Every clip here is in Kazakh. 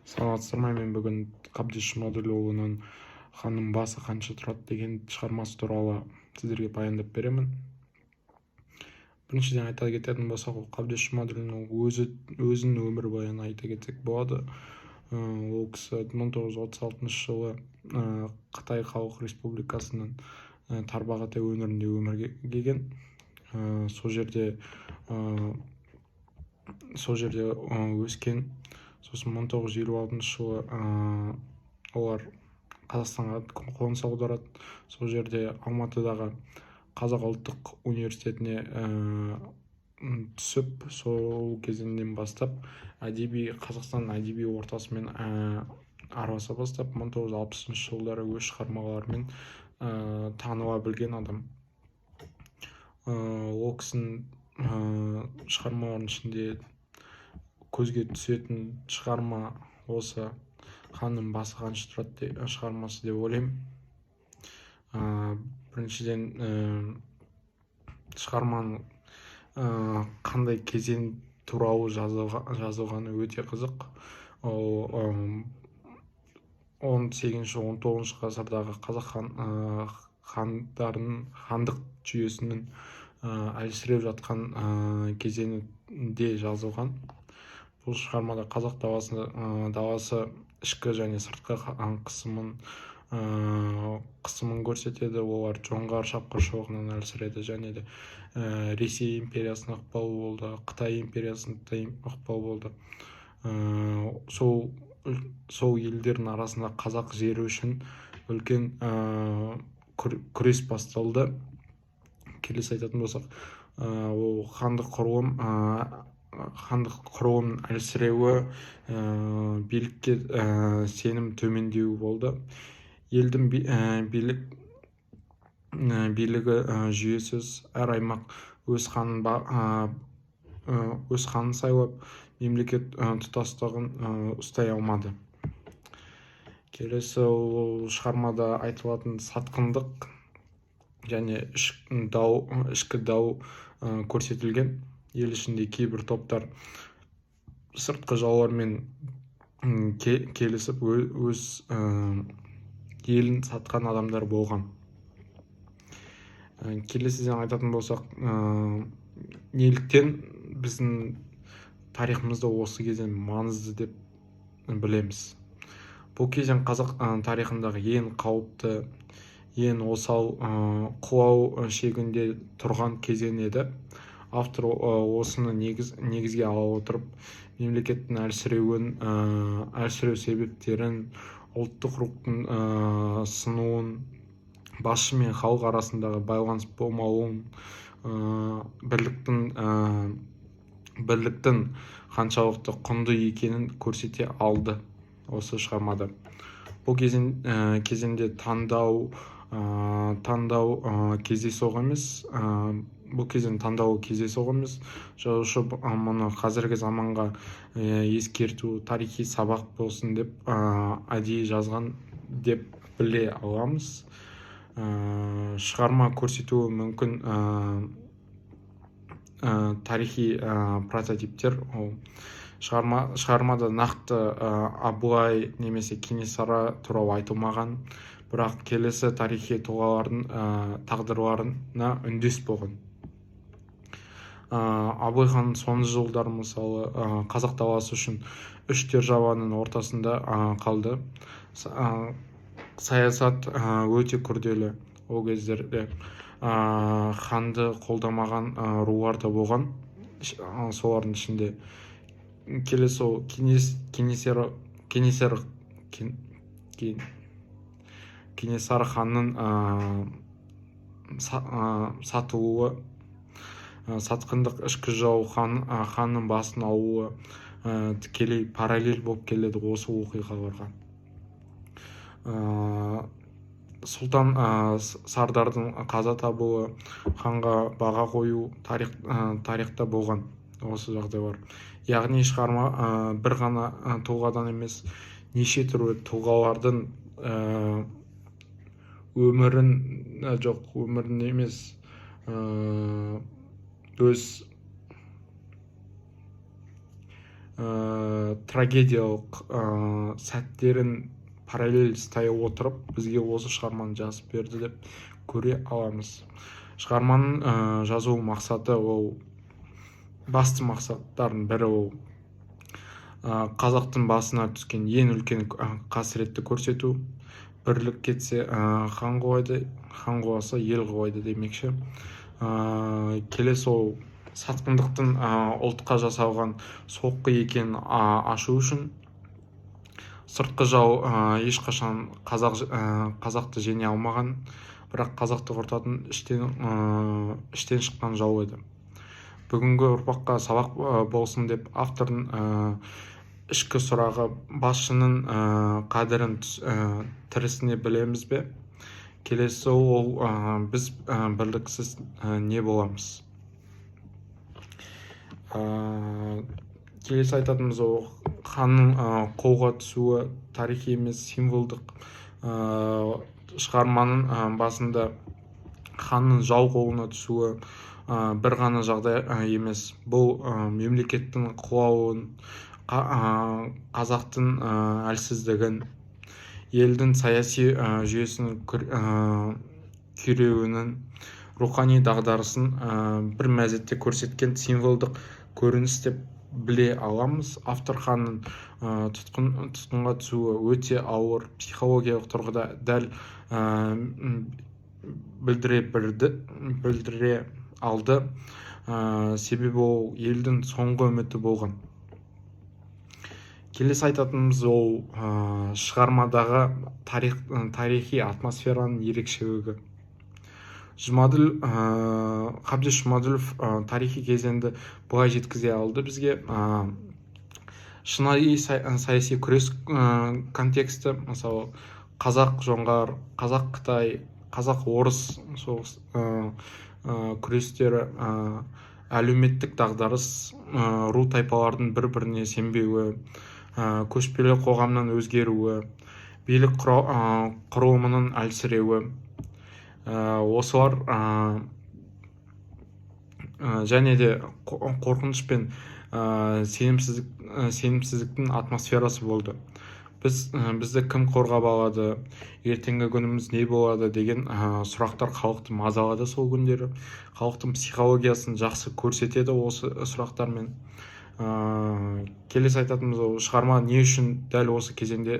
Саламатсыздар ма? Мен бүгін Қабдеш Жұмаділұлының «Ханның басы қанша тұрады» деген шығармасы туралы сіздерге баяндап беремін. Біріншіден айта кететін болсақ, ол Қабдеш Жұмаділұлының өзінің өмірбаянын айта кетсек болады. Ол кісі 1936 жылы Қытай Халық Республикасының Тарбағатай өңірінде өмірге келген. Сол жерде өскен. Сосын 1956 жылы олар Қазақстанға қоныс аударады. Сол жерде Алматыдағы Қазақ ұлттық университетіне түсіп, сол кезеңнен бастап Қазақстан әдеби ортасымен араласа бастап, 1960 жылдары өз шығармаларымен таныла білген адам. Ол кісінің шығармаларының ішінде көзге түсетін шығарма осы «Ханның басы қанша тұрады» шығармасы деп ойлаймын. Біріншіден шығарманың қандай кезең туралы жазылғаны өте қызық. Ол 18-19 ғасырдағы қазақ хандарының хандық жүйесінің әлсіреп жатқан кезеңінде жазылған. Бұл шығармада қазақ даласы ішкі және сыртқы қысымын көрсетеді. Олар жоңғар шапқыншылығынан әлсіреді және де Ресей империясының ықпалы болды, Қытай империясының ықпалы болды. Сол елдердің арасында қазақ жері үшін үлкен күрес басталды. Келесі айтатын болсақ, ол хандық құрылым әлсіреуі, билікке сенім төмендеуі болды. Елдің билігі жүйесіз, әр аймақ өз ханын сайлап, мемлекет тұтастығын ұстай алмады. Келесі, ол шығармада айтылатын сатқындық және ішкі дау көрсетілген. Ел ішінде кейбір топтар сыртқы жаулармен келісіп өз елін сатқан адамдар болған. Келесіден айтатын болсақ, неліктен біздің тарихымызда осы кезең маңызды деп білеміз. Бұл кезең қазақ тарихындағы ең қауіпті, ең осал құлау шегінде тұрған кезең еді. Автор осыны негізге ала отырып, мемлекеттің әлсіреу себептерін, ұлттық рухтың сынуын, басшы мен халық арасындағы байланыс болмауын, бірліктің қаншалықты құнды екенін көрсете алды осы шығармада. Бұл кезеңде таңдау кездейсоқ емес. Бұл кезең таңдауы кездейсоқ емес. Жазушы мұны қазіргі заманға ескерту, тарихи сабақ болсын деп әдейі жазған деп біле аламыз. Шығарма көрсетуі мүмкін тарихи прототиптер. Шығармада нақты Абылай немесе Кенесары туралы айтылмаған, бірақ келесі тарихи тұлғалардың тағдырларына үндес болған. Абылай ханның соңғы жылдары мысалы қазақ даласы үшін үш державаның ортасында қалды. Саясат өте күрделі. Ол кездерде ханды қолдамаған рулар да болған. Солардың ішінде келесі ол Кенесары ханның сатылуы, сатқындық, ішкі жау ханның басын алуы тікелей параллель болып келеді осы оқиғаларға. Сұлтан Сардардың қаза табуы, ханға баға қою тарихта болған осы жағдайлар. Яғни шығарма бір ғана тұлғадан емес, неше түрлі тұлғалардың өмірін емес, өз трагедиялық сәттерін параллель ұстай отырып бізге осы шығарманы жазып берді деп көре аламыз. Шығарманың жазу мақсаты, ол басты мақсаттардың бірі ол қазақтың басына түскен ең үлкен қасіретті көрсету. Бірлік кетсе хан құлайды, хан құласа ел құлайды демекші. Келесі ол сатқындықтың ұлтқа жасалған соққы екенін ашу үшін сыртқы жау ешқашан қазақты жеңе алмаған, бірақ қазақты құртатын іштен шыққан жау еді. Бүгінгі ұрпаққа сабақ болсын деп автордың ішкі сұрағы, басшының қадірін тірісіне білеміз бе? Келесі ол біз бірліксіз не боламыз? Келесі айтатынымыз ол ханның қолға түсуі тарихи емес, символдық. Шығарманың басында ханның жау қолына түсуі бір ғана жағдай емес. Бұл мемлекеттің құлауын, қазақтың әлсіздігін, елдің саяси жүйесінің күйреуінің, рухани дағдарысын бір мезетте көрсеткен символдық көрініс деп біле аламыз. Автор ханның тұтқынға түсуі өте ауыр психологиялық тұрғыда дәл білдіре алды. Себебі ол елдің соңғы үміті болған. Келесі айтатынымыз ол шығармадағы тарихи атмосфераның ерекшелігі. Қабдеш Жұмаділов тарихи кезеңді былай жеткізе алды бізге. Шынайы саяси күрес контексті, мысалы қазақ-жоңғар, қазақ-қытай, қазақ-орыс соғыс күрестері, әлеуметтік дағдарыс, ру тайпалардың бір-біріне сенбеуі, көшпелі қоғамның өзгеруі, билік құрылымының әлсіреуі, осылар және де қорқыныш пен сенімсіздіктің атмосферасы болды. Бізді кім қорғап алады, ертеңгі күніміз не болады деген сұрақтар халықты мазалады сол күндері. Халықтың психологиясын жақсы көрсетеді осы сұрақтармен. Келесі айтатынымыз ол шығарма не үшін дәл осы кезеңді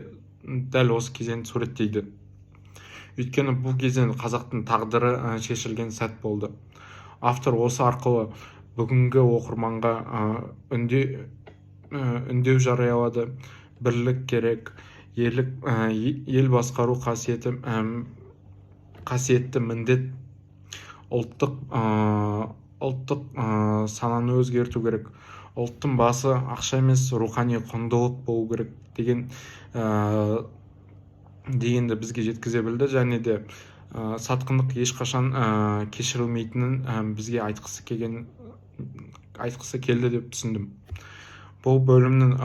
суреттейді? Өйткені бұл кезең қазақтың тағдыры шешілген сәт болды. Автор осы арқылы бүгінгі оқырманға үндеу жариялады. Бірлік керек, ел басқару қасиетті міндет, ұлттық сананы өзгерту керек, ұлттың басы ақша емес рухани құндылық болу керек дегенді бізге жеткізе білді, және де сатқындық ешқашан кешірілмейтінін бізге айтқысы келді деп түсіндім. Бұл бөлімнің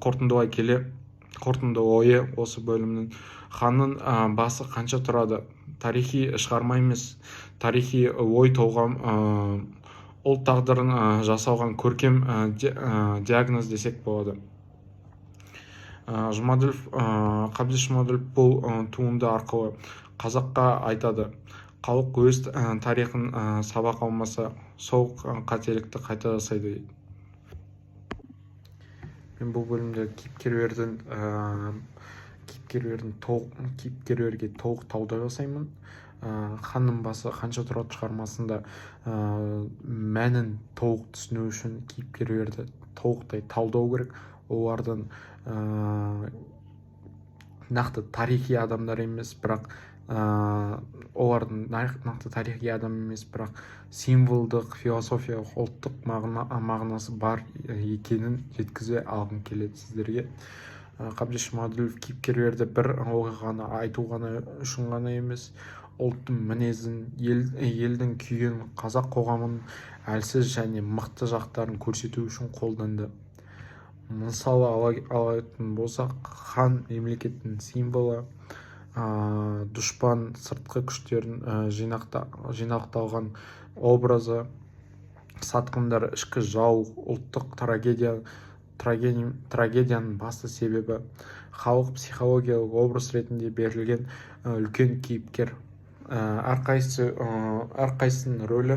қорытынды ойы осы бөлімнің: ханның басы қанша тұрады? Тарихи шығарма емес, тарихи ой толғам, ұлт тағдырын жасалған көркем диагноз десек болады. Қабдеш Жұмаділов бұл туынды арқылы қазаққа айтады: халық өз тарихын сабақ алмаса, сол қателікті қайта жасайды. Мен бұл бөлімде кейіпкерлерге толық талдау жасаймын. Ханның басы қанша тұрады шығармасында мәнін толық түсіну үшін кейіпкерлерді толықтай талдау керек. Олардың нақты тарихи адамдар емес, бірақ символдық, философиялық, ұлттық мағынасы бар екенін жеткізе алғым келеді сіздерге. Қабдеш Жұмаділов кейіпкерлерді бір оқиғаны айту үшін ғана емес, ұлттың мінезін, елдің күйін, қазақ қоғамының әлсіз және мықты жақтарын көрсету үшін қолданды. Мысалы алатын болсақ, хан мемлекеттің символы, дұшпан сыртқы күштердің жинақталған образы, сатқындар ішкі жау, ұлттық трагедияның басты себебі. Халық психологиялық образ ретінде берілген үлкен кейіпкер. Әрқайсының рөлі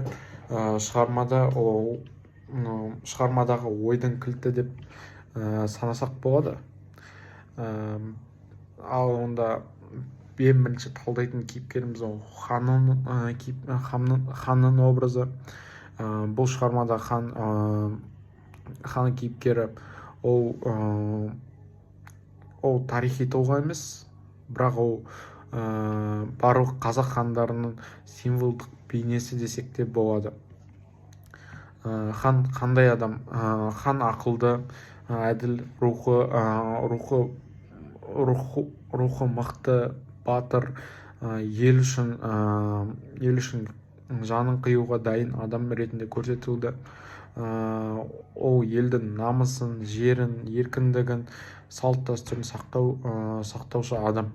шығармадағы ойдың кілті деп санасақ болады. Ал онда ең бірінші талдайтын кейіпкеріміз ханның образы. Бұл шығармада хан кейіпкері ол тарихи тұлға емес, бірақ ол барлық қазақ хандарының символдық бейнесі десек те болады. Хан қандай адам? Хан ақылды, әділ, рухы мықты, батыр, ел үшін жанын қиюға дайын адам ретінде көрсетілді. Ол елдің намысын, жерін, еркіндігін, салт-дәстүрін сақтаушы адам.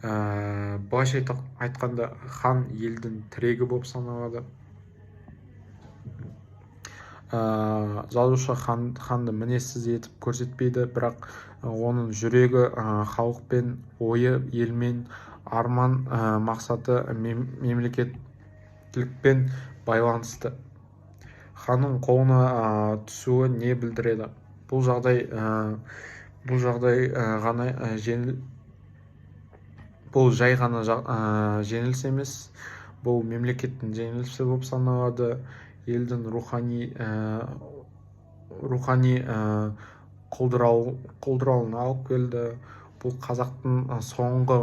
Былайша айтқанда, хан елдің тірегі болып саналады. Жазушы ханды мінезсіз етіп көрсетпейді, бірақ оның жүрегі халықпен, ойы елмен, арман мақсаты мемлекеттілікпен байланысты. Ханның қолына түсуі не білдіреді? Бұл жай ғана жеңіліс емес, бұл мемлекеттің жеңілісі болып саналады. Елдің рухани құлдырауын алып келді. Бұл қазақтың соңғы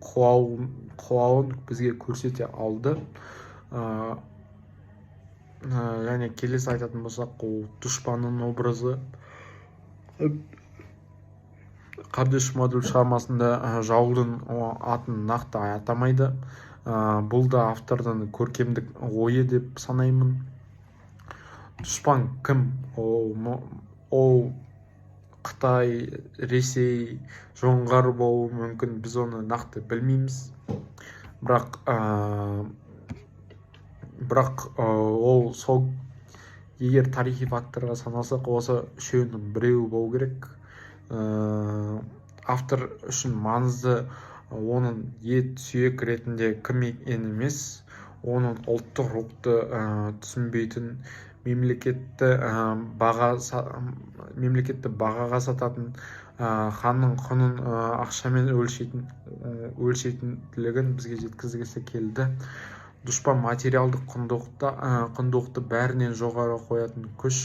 қуалауын бізге көрсете алды. Және келесі айтатын болсақ, ол дұшпанның образы. Қабдеш Жұмаділ шығармасында жаудың атын нақты атамайды. Бұл да автордың көркемдік ойы деп санаймын. Дұшпан кім? Ол Қытай, Ресей, жоңғар болуы мүмкін, біз оны нақты білмейміз. Бірақ ол сол, егер тарихи факторға санасақ, осы үшеуінің біреуі болу керек. Автор үшін маңызды оның ет сүйек ретінде кім екені емес, оның ұлттық рухты түсінбейтін, мемлекетті бағаға сататын, ханның құнын ақшамен өлшейтінділігін бізге жеткізгісі келді. Дұшпан материалдық құндылықты бәрінен жоғары қоятын күш.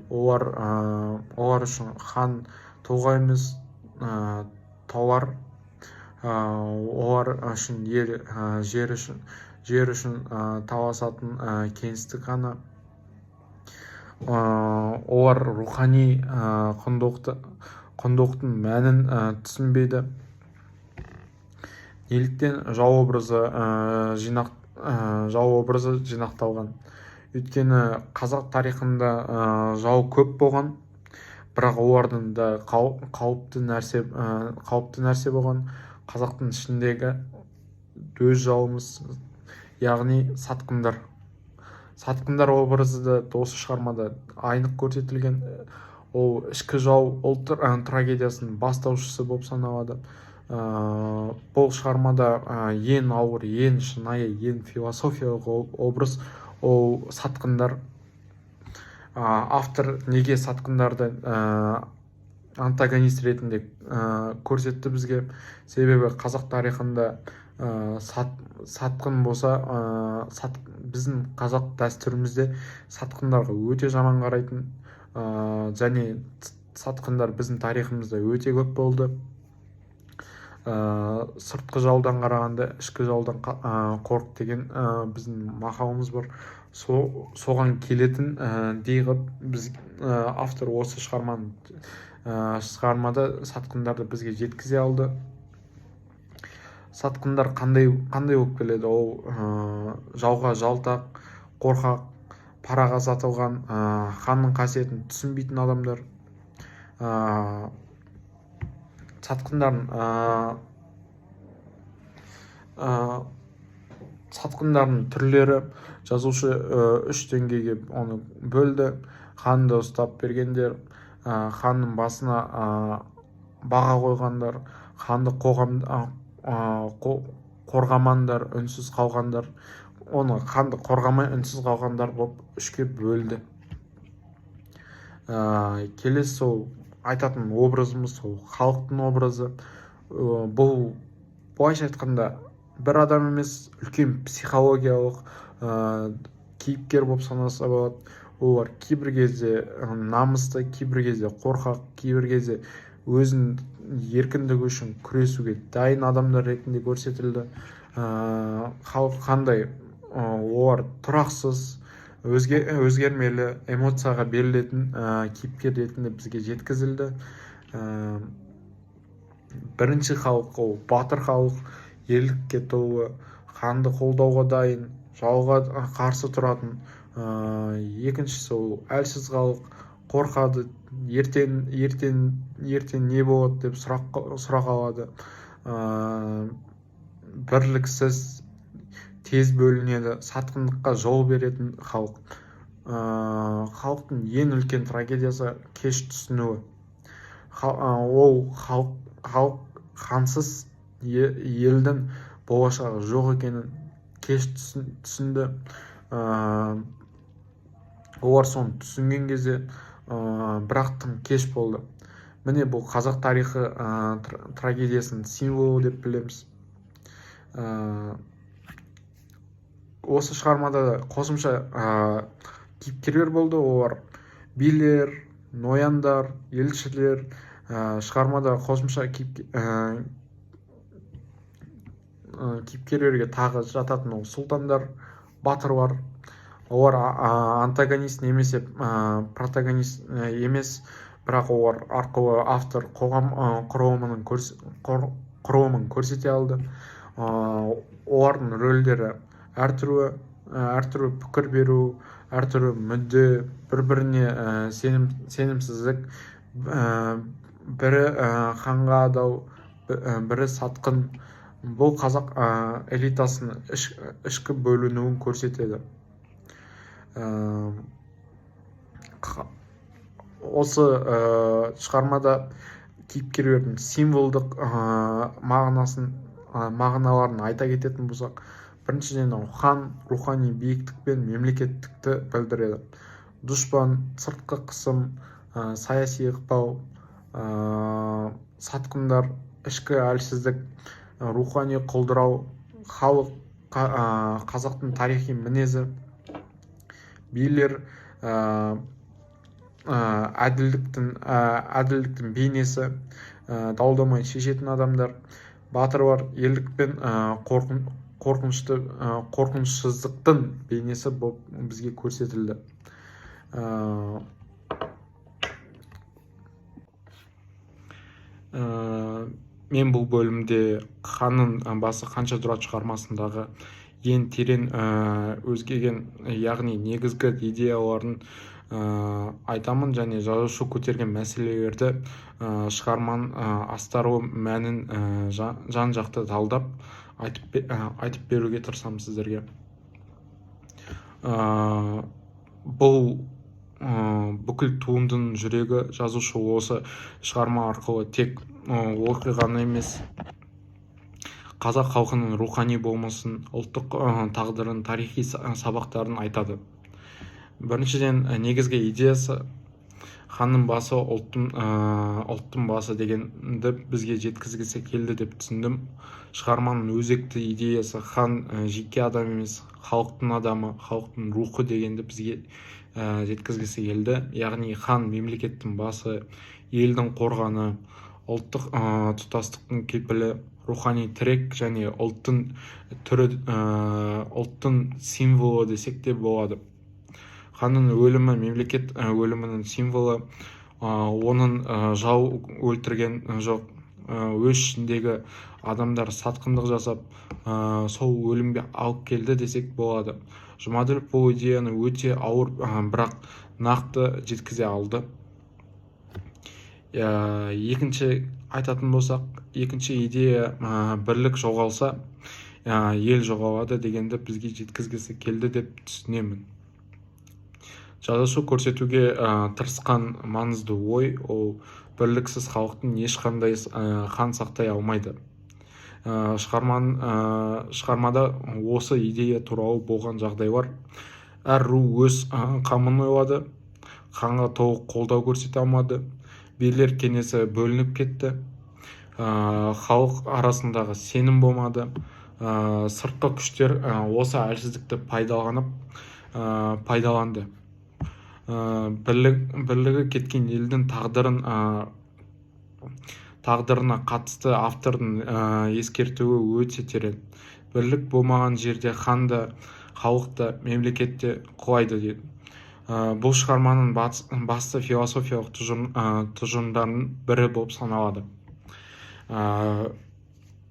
Олар үшін хан тұлға емес, тауар. Олар үшін жер үшін таласатын кеңістік ғана. Олар рухани құндылықтың мәнін түсінбейді. Неліктен жау образы жинақталған? Өйткені қазақ тарихында жау көп болған, бірақ олардың да қауіпті нәрсе болған. Қазақтың ішіндегі өз жауымыз, яғни сатқындар. Сатқындар образы да осы шығармада айнық көрсетілген. Ол ішкі жау, ұлт трагедиясының бастаушысы болып саналады. Бұл шығармада ең ауыр, ең шынайы, ең философиялық образ ол сатқындар. Автор неге сатқындарды антагонист ретінде көрсетті бізге? Себебі қазақ тарихында сатқын болса, біздің қазақ дәстүрімізде сатқындарға өте жаман қарайтын, және сатқындар біздің тарихымызда өте көп болды. Сыртқы жаудан қарағанда ішкі жаудан қорық деген біздің мақалымыз бар. Соған келетін дейғып біз автор осы шығармада сатқындарды бізге жеткізе алды. Сатқындар қандай болып келеді? Ол жауға жалтақ, қорқақ, параға сатылған, ханның қасиетін түсінбейтін адамдар. сатқындардың түрлері. Жазушы үш деңгейге оны бөлді. Ханды ұстап бергендер, ханның басына баға қойғандар, ханды қорғамандар, үнсіз қалғандар. Оны ханды қорғамай үнсіз қалғандар болып үшке бөлді. Келесі сол айтатын образымыз сол халықтың образы. Бұл былайша айтқанда бір адам емес, үлкен психологиялық кейіпкер болып санаса болады. Олар кейбір кезде намысты, кейбір кезде қорқақ, кейбір кезде өзін еркіндігі үшін күресуге дайын адамдар ретінде көрсетілді. Халық қандай? Олар тұрақсыз, өзгермелі, эмоцияға берілетін кейіпкер ретінде бізге жеткізілді. Бірінші халық ол батыр халық, ерлікке толы, ханды қолдауға дайын, жауға қарсы тұратын. Екіншісі ол әлсіз халық, қорқады, ертең не болады деп сұрақ алады. Бірліксіз, тез бөлінеді, сатқындыққа жол беретін халық. Халықтың ең үлкен трагедиясы кеш түсінуі. Ол халық хансыз елдің болашағы жоқ екенін кеш түсінді. Олар соны түсінген кезде бірақ тым кеш болды. Міне бұл қазақ тарихы трагедиясының символы деп білеміз. Осы шығармада қосымша кейіпкерлер болды. Олар билер, нояндар, елшілер. Шығармада қосымша кейіпкерлерге тағы жататын ол сұлтандар, батырлар. Олар антагонист немесе протагонист емес, бірақ олар арқылы автор қоғам құрылымын көрсете алды. Олардың рөлдері әртүрлі пікір беру, әртүрлі мүдде, бір-біріне сенімсіздік, бірі ханға адал, бірі сатқын. Бұл қазақ элитасының ішкі бөлінуін көрсетеді. Осы шығармада кейіпкерлердің символдық мағыналарын айта кететін болсақ, біріншіден хан рухани биіктік пен мемлекеттікті білдіреді. Дұшпан, сыртқы қысым, саяси ықпал, сатқындар, ішкі әлсіздік, рухани құлдырау, халық, қазақтың тарихи мінезі, билер, әділдіктің бейнесі, дау-дамай шешетін адамдар, батырлар, ерлік пен қорқынышсыздықтың бейнесі болып бізге көрсетілді. Мен бұл бөлімде ханның басы қанша тұрады шығармасындағы ең терең өзгеген, яғни негізгі идеяларын айтамын, және жазушы көтерген мәселелерді шығарманың астарлы мәнін жан-жақты талдап айтып беруге тырысамын сіздерге. Бұл бүкіл туындының жүрегі. Жазушы осы шығарма арқылы тек оқиғаны емес, қазақ халқының рухани болмысын, ұлттық тағдырын, тарихи сабақтарын айтады. Біріншіден, негізгі идеясы ханның басы ұлттың басы дегенді бізге жеткізгісі келді деп түсіндім. Шығарманың өзекті идеясы хан жеке адам емес, халықтың адамы, халықтың рухы дегенді бізге жеткізгісі келді. Яғни хан мемлекеттің басы, елдің қорғаны, ұлттық тұтастықтың кепілі, рухани тірек және ұлттың символы десек те болады. Ханның өлімі мемлекет өлімінің символы. Оның жау өлтірген жоқ, өз ішіндегі адамдар сатқындық жасап, сол өлімге алып келді десек болады. Жұмаділов бұл идеяны өте ауыр, бірақ нақты жеткізе алды. Екінші айтатын болсақ, екінші идея бірлік жоғалса, ел жоғалады дегенді бізге жеткізгісі келді деп түсінемін. Жазушы көрсетуге тырысқан маңызды ой ол бірліксіз халықтың ешқандай хан сақтай алмайды. Шығармада осы идея туралы болған жағдайлар. Әр ру өз қамын ойлады, ханға толық қолдау көрсете алмады, билер кеңесі бөлініп кетті, халық арасындағы сенім болмады, сыртқы күштер осы әлсіздікті пайдаланды. Бірлігі кеткен елдің тағдырына қатысты автордың ескертуі өте терең. Бірлік болмаған жерде хан да, халық та, мемлекет те құлайды дейді. Бұл шығарманың басты философиялық тұжырымдарының бірі болып саналады.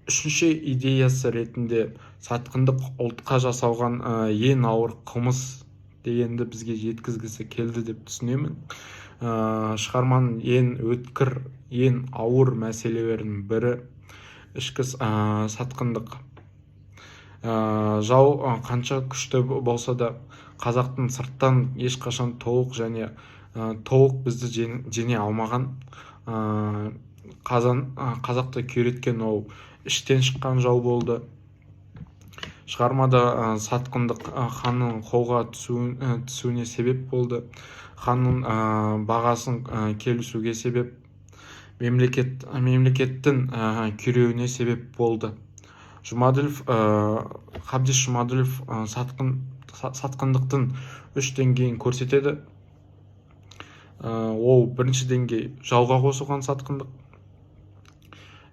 Үшінші идеясы ретінде сатқындық ұлтқа жасалған ең ауыр қылмыс дегенді бізге жеткізгісі келді деп түсінемін. Шығарманың ең өткір, ең ауыр мәселелерінің бірі ішкі сатқындық. Жау қанша күшті болса да, қазақтың сырттан ешқашан толық бізді жеңе алмаған. Қазақты күйреткен ол іштен шыққан жау болды. Шығармада сатқындық ханның қолға түсуіне себеп болды. Ханның бағасын келісуге себеп, мемлекеттің күйреуіне себеп болды. Қабдеш Жұмаділов сатқындықтың 3 деңгейін көрсетеді. Ол бірінші деңгей жауға қосылған сатқындық,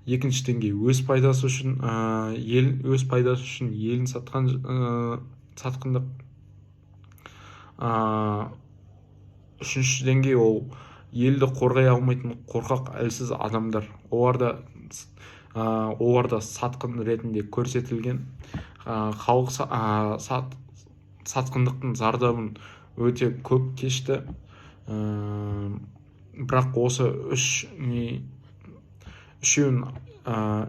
екінші деңгей өз пайдасы үшін елін сатқан сатқындық, үшінші деңгей ол елді қорғай алмайтын қорқақ әлсіз адамдар. Олар да сатқын ретінде көрсетілген. Халық сатқындықтың зардабын өте көп кешті. Бірақ осы үшеуінің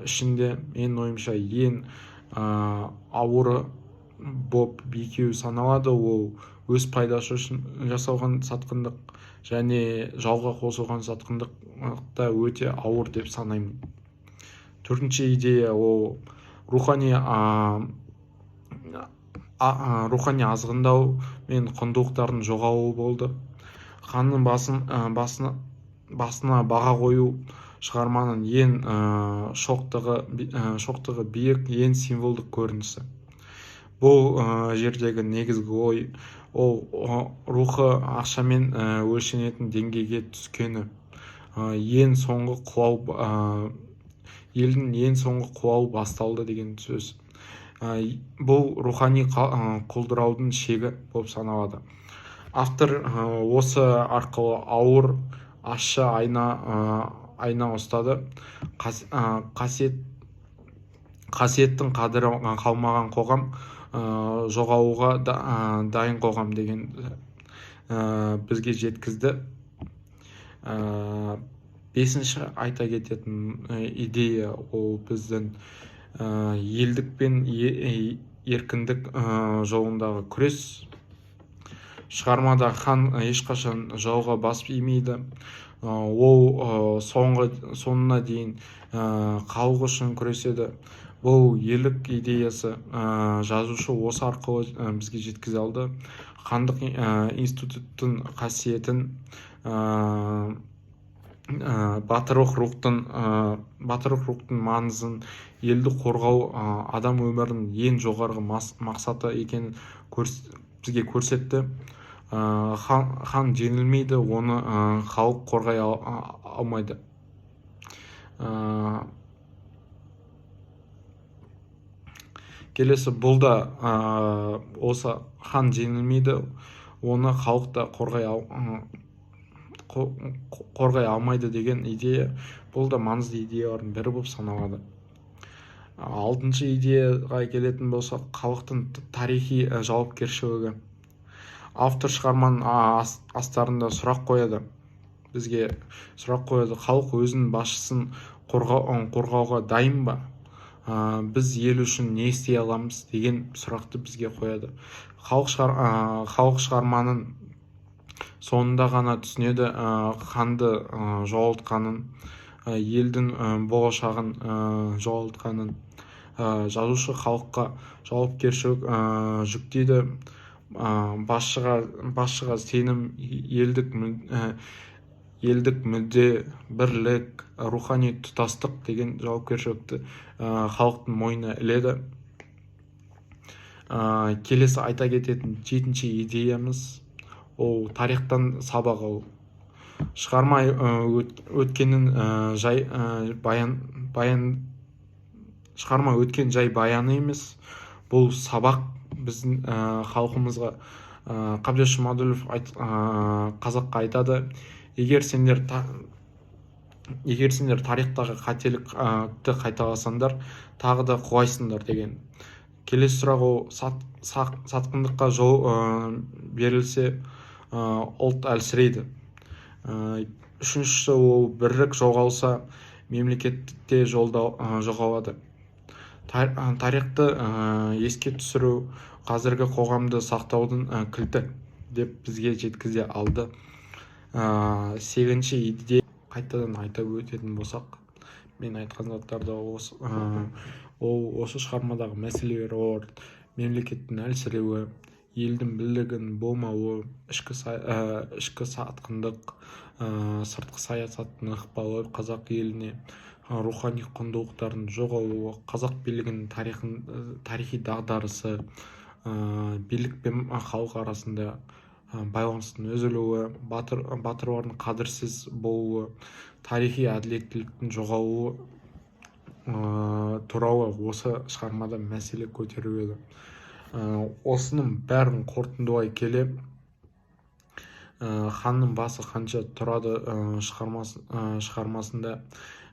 ішінде менің ойымша ең ауыры боп екеуі саналады. Ол өз пайдасы үшін жасалған сатқындық және жауға қосылған сатқындық та өте ауыр деп санаймын. Төртінші идея ол рухани азғындау мен құндылықтардың жоғалуы болды. Ханның басына баға қою шығарманың ең шоқтығы биік, ең символдық көрінісі. Бұл жердегі негізгі ой ол рухы ақшамен өлшенетін деңгейге түскені, елдің ең соңғы құлауы басталды деген сөз. Бұл рухани құлдыраудың шегі болып саналады. Автор осы арқылы ауыр, ащы айна ұстады. Қасиеттің қадірі қалмаған қоғам, жоғалуға дайын қоғам деген бізге жеткізді. Бесінші айта кететін идея ол біздің елдік пен еркіндік жолындағы күрес. Шығармада хан ешқашан жауға бас имейді. Ол соңына дейін халық үшін күреседі. Бұл ерлік идеясы жазушы осы арқылы бізге жеткізе алды. Хандық институттың қасиетін, батырлық рухтың маңызын, елді қорғау адам өмірінің ең жоғарғы мақсаты екенін бізге көрсетті. Хан жеңілмейді, оны халық қорғай алмайды. Келесі бұл да осы хан жеңілмейді, оны халық та қорғай алмайды деген идея. Бұл да маңызды идеялардың бірі болып саналады. Алтыншы идеяға келетін болсақ, халықтың тарихи жауапкершілігі. Автор шығарманың астарында сұрақ қояды. Бізге сұрақ қояды: халық өзінің басшысын қорғауға дайын ба? біз ел үшін не істей аламыз деген сұрақты бізге қояды. Халық шығарманың соңында ғана түсінеді ханды жоғалтқанын, елдің болашағын жоғалтқанын. Жазушы халыққа жауапкершілік жүктейді. Басшыға сенім, елдік мүдде, бірлік, рухани тұтастық деген жауапкершілікті халықтың мойнына іледі. Келесі айта кететін 7-ші идеямыз ол тарихтан сабақ алу. Шығарма өткеннің шығарма өткен жай баяны емес, бұл сабақ. Біздің халқымызға Қабдеш Жұмаділов қазаққа айтады: егер сендер тарихтағы қателікті қайталасаңдар, тағы да құлайсыңдар деген. Келесі сұрақ ол сатқындыққа жол берілсе, ұлт әлсірейді. Үшіншісі ол бірлік жоғалса, мемлекетте жоғалады. Тарихты еске түсіру қазіргі қоғамды сақтаудың кілті деп бізге жеткізе алды. 8-ші идея қайтадан айта өтетін болсақ, мен айтқан заттарда осы шығармадағы мәселелер олар: мемлекеттің әлсіреуі, елдің бірлігінің болмауы, ішкі сатқындық, сыртқы саясаттың ықпалы қазақ еліне, рухани құндылықтардың жоғалуы, қазақ билігінің тарихи дағдарысы, билік пен халық арасында байланыстың үзілуі, батырлардың қадірсіз болуы, тарихи әділеттіліктің жоғалуы туралы осы шығармада мәселе көтеріледі. Осының бәрін қорытындылай келе, ханның басы қанша тұрады шығармасында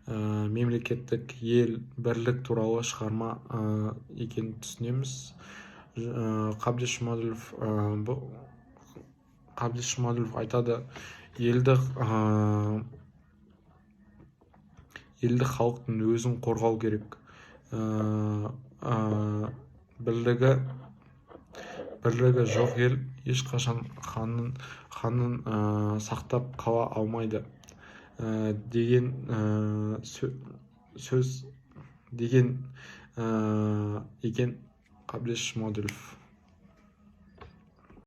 мемлекеттік, ел, бірлік туралы шығарма екенін түсінеміз. Қабдеш Жұмаділов айтады: елді халықтың өзін қорғау керек. Бірлігі жоқ ел ешқашан ханын сақтап қала алмайды деген сөз деген екен Қабдеш Жұмаділов.